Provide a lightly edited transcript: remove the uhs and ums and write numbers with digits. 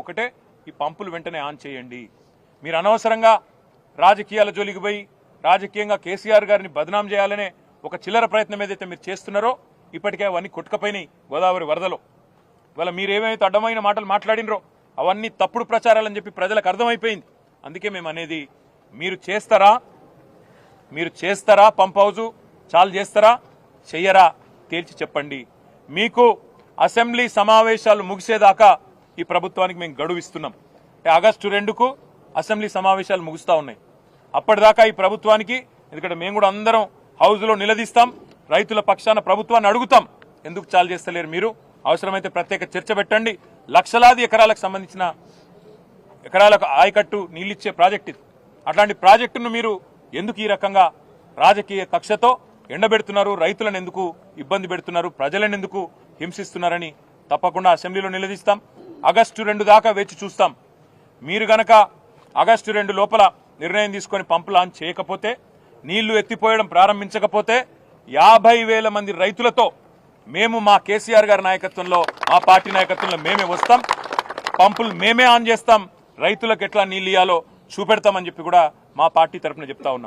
ఒకటే, ఈ పంపులు వెంటనే ఆన్ చేయండి. మీరు అనవసరంగా రాజకీయాల జోలికి పోయి రాజకీయంగా కేసీఆర్ గారిని బదనాం చేయాలనే ఒక చిల్లర ప్రయత్నం ఏదైతే మీరు చేస్తున్నారో ఇప్పటికే అవన్నీ కొట్టుకపోయినాయి గోదావరి వరదలో. ఇవాళ మీరేమైతే అడ్డమైన మాటలు మాట్లాడినరో అవన్నీ తప్పుడు ప్రచారాలని చెప్పి ప్రజలకు అర్థమైపోయింది. అందుకే మేము అనేది, మీరు చేస్తారా పంప్ హౌజు చాలు చేస్తారా చెయ్యరా తేల్చి చెప్పండి. మీకు అసెంబ్లీ సమావేశాలు ముగిసేదాకా ఈ ప్రభుత్వానికి మేము గడువు ఇస్తున్నాం. ఆగస్టు 2కు అసెంబ్లీ సమావేశాలు ముగుస్తా ఉన్నాయి. అప్పటిదాకా ఈ ప్రభుత్వానికి, ఎందుకంటే మేము కూడా అందరం హౌజ్లో నిలదీస్తాం, రైతుల పక్షాన ప్రభుత్వాన్ని అడుగుతాం, ఎందుకు చాలు చేస్తలేరు మీరు, అవసరమైతే ప్రత్యేక చర్చ పెట్టండి. లక్షలాది ఎకరాలకు సంబంధించిన ఎకరాలకు ఆయకట్టు నీళ్ళిచ్చే ప్రాజెక్ట్ ఇది. అట్లాంటి ప్రాజెక్టును మీరు ఎందుకు ఈ రకంగా రాజకీయ కక్షతో ఎండబెడుతున్నారు, రైతులను ఎందుకు ఇబ్బంది పెడుతున్నారు, ప్రజలను ఎందుకు హింసిస్తున్నారని తప్పకుండా అసెంబ్లీలో నిలదీస్తాం. ఆగస్టు 2 దాకా వేచి చూస్తాం. మీరు గనక ఆగస్టు 2 లోపల నిర్ణయం తీసుకొని పంపులు ఆన్ చేయకపోతే, నీళ్లు ఎత్తిపోయడం ప్రారంభించకపోతే 50,000 మంది రైతులతో మేము మా కేసీఆర్ గారి నాయకత్వంలో, మా పార్టీ నాయకత్వంలో మేమే వస్తాం, పంపులు మేమే ఆన్ చేస్తాం, రైతులకు ఎట్లా నీళ్ళు ఇయ్యాలో చూపెడతామని చెప్పి కూడా మా పార్టీ తరఫున చెప్తా ఉన్నాం.